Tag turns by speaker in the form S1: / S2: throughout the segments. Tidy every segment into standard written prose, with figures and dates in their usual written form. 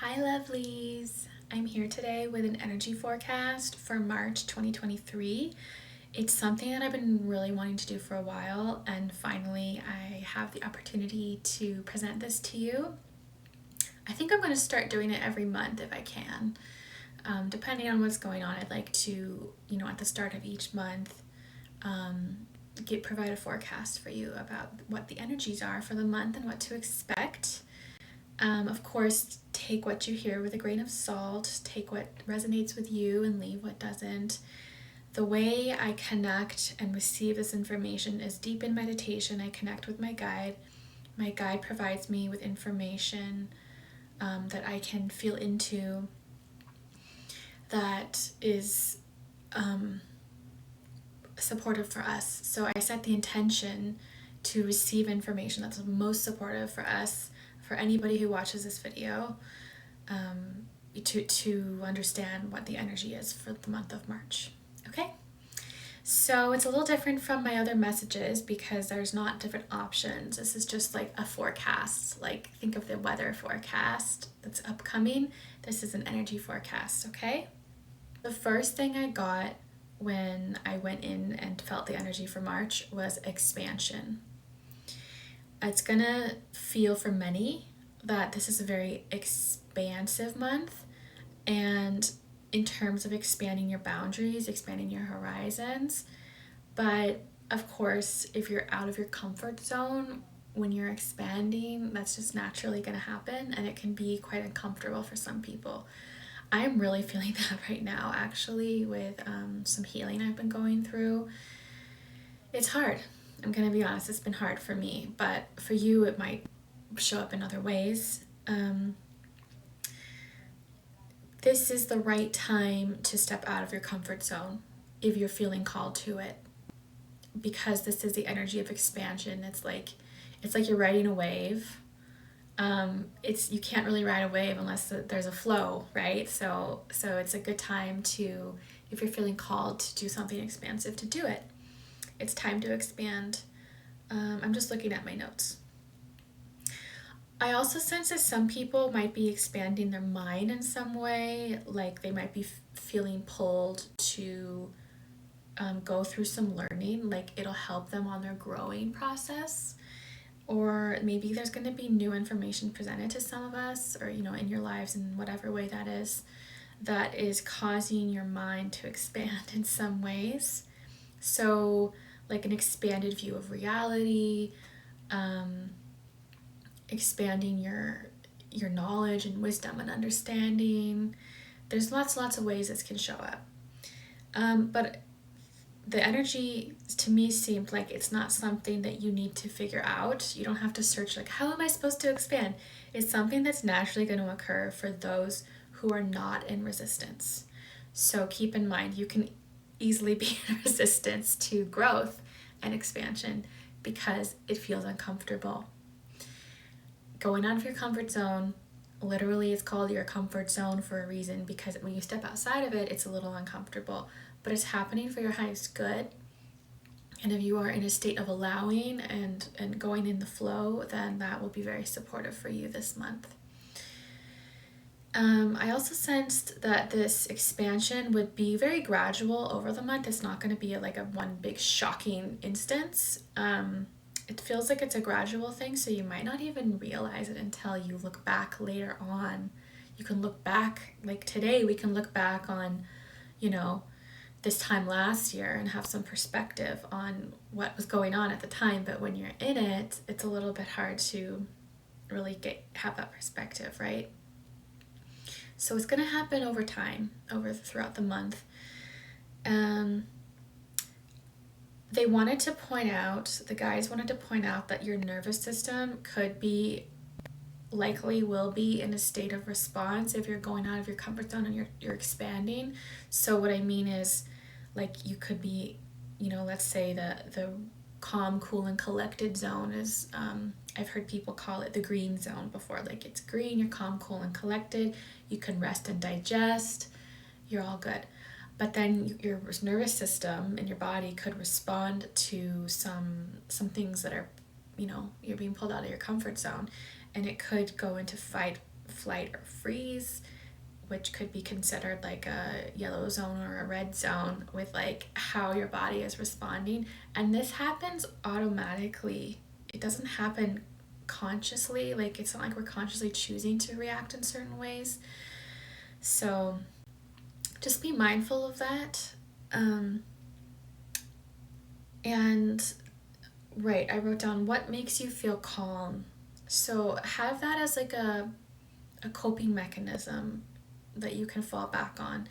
S1: Hi lovelies! I'm here today with an energy forecast for March 2023. It's something that I've been really wanting to do for a while, and finally I have the opportunity to present this to you. I think I'm going to start doing it every month if I can. Depending on what's going on, I'd like to, at the start of each month, provide a forecast for you about what the energies are for the month and what to expect. Of course, take what you hear with a grain of salt, take what resonates with you and leave what doesn't. The way I connect and receive this information is deep in meditation. I connect with my guide. My guide provides me with information that I can feel into that is supportive for us. So I set the intention to receive information that's most supportive for us, for anybody who watches this video, to understand what the energy is for the month of March. Okay? So it's a little different from my other messages because there's not different options. This is just like a forecast. Like, think of the weather forecast that's upcoming. This is an energy forecast, okay? The first thing I got when I went in and felt the energy for March was expansion. It's gonna feel for many that this is a very expansive month, and in terms of expanding your boundaries, expanding your horizons. But of course, if you're out of your comfort zone when you're expanding, that's just naturally going to happen, and it can be quite uncomfortable for some people. I'm really feeling that right now, actually, with some healing I've been going through. It's hard. I'm going to be honest, it's been hard for me, but for you, it might show up in other ways. This is the right time to step out of your comfort zone if you're feeling called to it, because this is the energy of expansion. It's like you're riding a wave. You can't really ride a wave unless there's a flow, right? So it's a good time to, if you're feeling called to do something expansive, to do it. It's time to expand. I'm just looking at my notes. I also sense that some people might be expanding their mind in some way, like they might be feeling pulled to go through some learning, like it'll help them on their growing process. Or maybe there's going to be new information presented to some of us, or in your lives in whatever way that is causing your mind to expand in some ways. So like an expanded view of reality, expanding your knowledge and wisdom and understanding. There's lots of ways this can show up. But the energy to me seemed like it's not something that you need to figure out. You don't have to search like, how am I supposed to expand? It's something that's naturally going to occur for those who are not in resistance. So keep in mind, you can easily be in resistance to growth and expansion because it feels uncomfortable. Going out of your comfort zone, literally it's called your comfort zone for a reason, because when you step outside of it, it's a little uncomfortable, but it's happening for your highest good. And if you are in a state of allowing and going in the flow, then that will be very supportive for you this month. I also sensed that this expansion would be very gradual over the month. It's not going to be like a one big shocking instance. It feels like it's a gradual thing, so you might not even realize it until you look back later on. You can look back, like today, we can look back on, this time last year and have some perspective on what was going on at the time. But when you're in it, it's a little bit hard to really have that perspective, right? So it's going to happen over time, throughout the month. The guides wanted to point out that your nervous system will be in a state of response if you're going out of your comfort zone and you're expanding. So what I mean is, like, you could be, let's say the calm, cool, and collected zone is, I've heard people call it the green zone before. Like, it's green, you're calm, cool, and collected. You can rest and digest. You're all good. But then your nervous system and your body could respond to some things that are, you're being pulled out of your comfort zone, and it could go into fight, flight or freeze, which could be considered like a yellow zone or a red zone with like how your body is responding. And this happens automatically. It doesn't happen consciously. Like, it's not like we're consciously choosing to react in certain ways. So just be mindful of that. And right, I wrote down what makes you feel calm. So have that as like a coping mechanism that you can fall back on.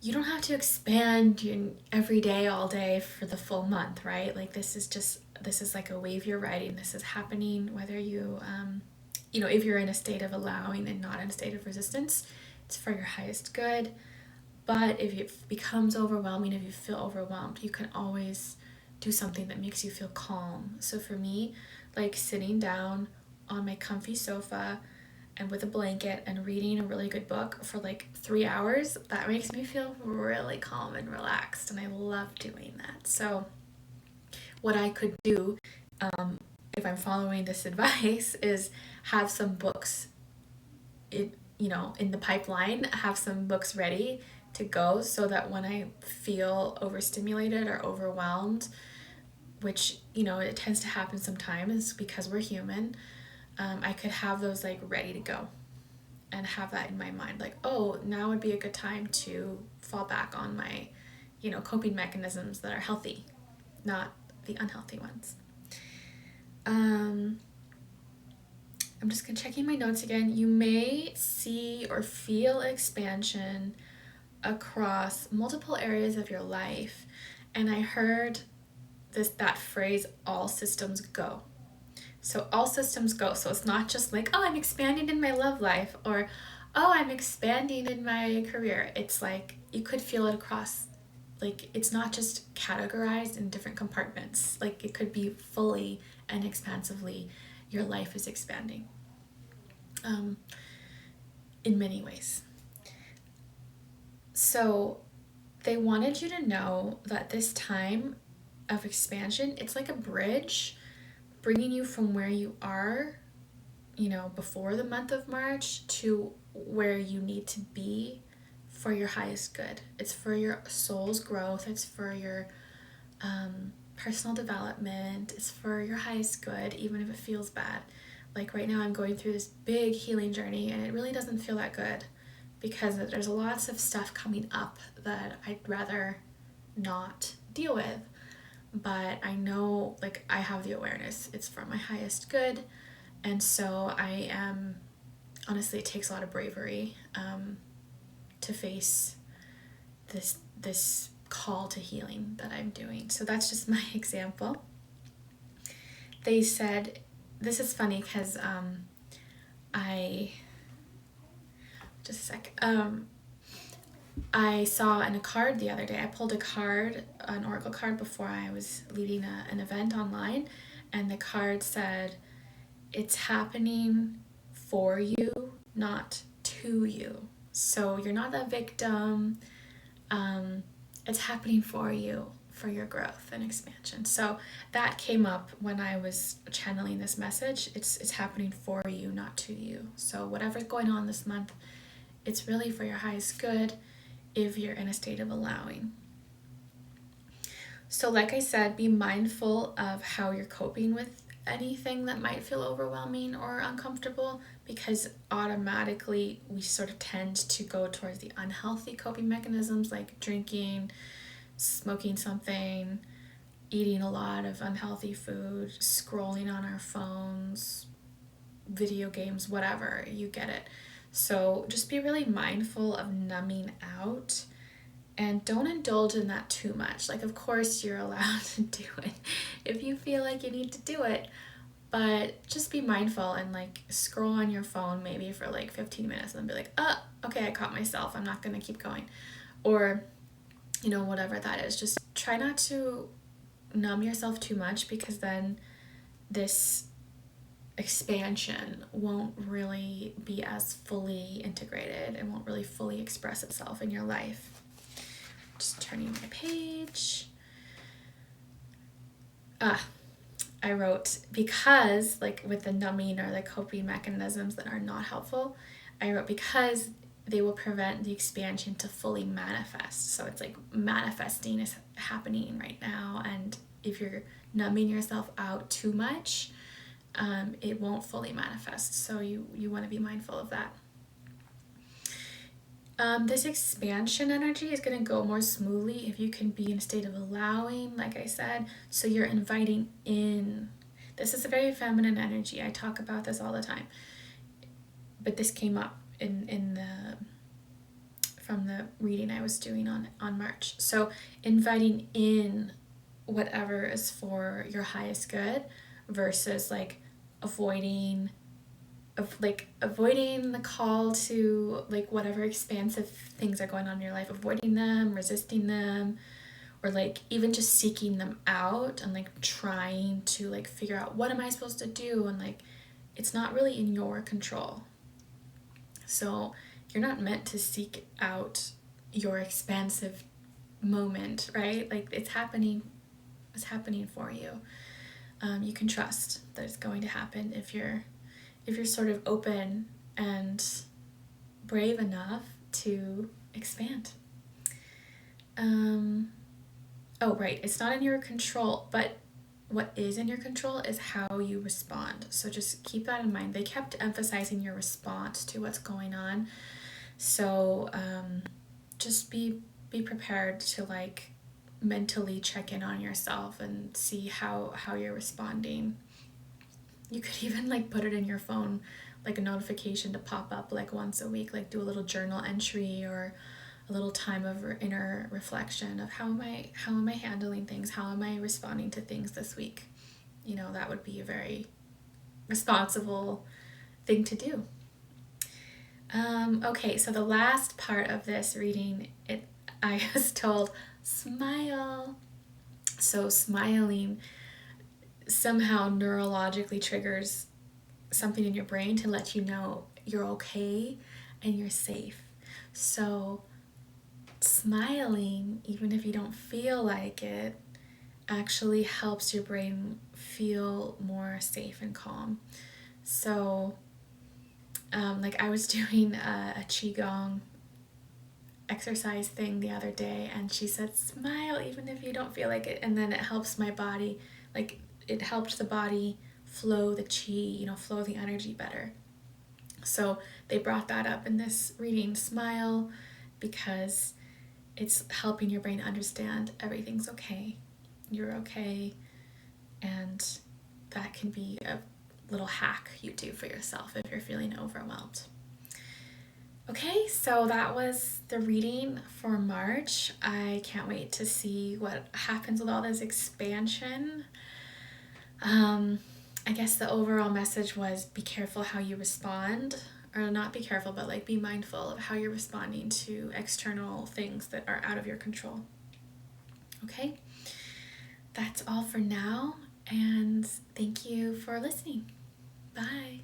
S1: You don't have to expand every day, all day for the full month, right? Like, this is like a wave you're riding. This is happening whether you, if you're in a state of allowing and not in a state of resistance, it's for your highest good. But if it becomes overwhelming, if you feel overwhelmed, you can always do something that makes you feel calm. So for me, like sitting down on my comfy sofa and with a blanket and reading a really good book for like 3 hours, that makes me feel really calm and relaxed, and I love doing that. So what I could do, if I'm following this advice, is have some books in the pipeline, have some books ready to go, so that when I feel overstimulated or overwhelmed, which it tends to happen sometimes because we're human, I could have those like ready to go and have that in my mind, like, oh, now would be a good time to fall back on my coping mechanisms that are healthy, not the unhealthy ones. I'm just checking my notes again. You may see or feel expansion across multiple areas of your life. And I heard that phrase, all systems go. So all systems go. So it's not just like, oh, I'm expanding in my love life, or, oh, I'm expanding in my career. It's like you could feel it across, like it's not just categorized in different compartments. Like it could be fully and expansively, your life is expanding in many ways. So they wanted you to know that this time of expansion, it's like a bridge bringing you from where you are, before the month of March to where you need to be for your highest good. It's for your soul's growth. It's for your personal development. It's for your highest good, even if it feels bad. Like right now I'm going through this big healing journey, and it really doesn't feel that good because there's lots of stuff coming up that I'd rather not deal with. But I know, like, I have the awareness it's for my highest good. And so I am, honestly, it takes a lot of bravery to face this call to healing that I'm doing. So that's just my example. They said, this is funny because just a sec. I saw in a card the other day, I pulled an oracle card before I was leading an event online, and the card said, it's happening for you, not to you. So you're not a victim. It's happening for you, for your growth and expansion. So that came up when I was channeling this message. It's happening for you, not to you. So whatever's going on this month, it's really for your highest good if you're in a state of allowing. So like I said, be mindful of how you're coping with anything that might feel overwhelming or uncomfortable, because automatically we sort of tend to go towards the unhealthy coping mechanisms like drinking, smoking something, eating a lot of unhealthy food, scrolling on our phones, video games, whatever, you get it. So just be really mindful of numbing out and don't indulge in that too much. Like, of course you're allowed to do it if you feel like you need to do it, but just be mindful and like scroll on your phone maybe for like 15 minutes and then be like, oh, okay, I caught myself. I'm not going to keep going. Or, whatever that is. Just try not to numb yourself too much, because then this expansion won't really be as fully integrated and won't really fully express itself in your life. Just turning my page. I wrote, because like with the numbing or the coping mechanisms that are not helpful, I wrote, because they will prevent the expansion to fully manifest. So it's like manifesting is happening right now, and if you're numbing yourself out too much, it won't fully manifest. So you want to be mindful of that. This expansion energy is going to go more smoothly if you can be in a state of allowing, like I said. So you're inviting in. This is a very feminine energy. I talk about this all the time. But this came up in the from the reading I was doing on March. So inviting in whatever is for your highest good versus like avoiding the call to like whatever expansive things are going on in your life, avoiding them, resisting them, or like even just seeking them out and like trying to like figure out what am I supposed to do, and like it's not really in your control. So you're not meant to seek out your expansive moment, right? Like it's happening for you. You can trust that it's going to happen if you're sort of open and brave enough to expand. Oh, right. It's not in your control, but what is in your control is how you respond. So just keep that in mind. They kept emphasizing your response to what's going on. So just be prepared to like mentally check in on yourself and see how you're responding. You could even like put it in your phone, like a notification to pop up like once a week, like do a little journal entry or a little time of inner reflection of how am I handling things, how am I responding to things this week. You know, that would be a very responsible thing to do. Okay, so the last part of this reading, I was told, smile. So smiling somehow neurologically triggers something in your brain to let you know you're okay and you're safe. So smiling, even if you don't feel like it, actually helps your brain feel more safe and calm. So like I was doing a qigong exercise thing the other day, and she said smile even if you don't feel like it, and then it helps my body, like it helped the body flow the qi, flow the energy better. So they brought that up in this reading, smile, because it's helping your brain understand everything's okay, you're okay, and that can be a little hack you do for yourself if you're feeling overwhelmed. Okay, so that was the reading for March. I can't wait to see what happens with all this expansion. I guess the overall message was be careful how you respond, or not be careful, but like be mindful of how you're responding to external things that are out of your control. Okay, that's all for now, and thank you for listening. Bye.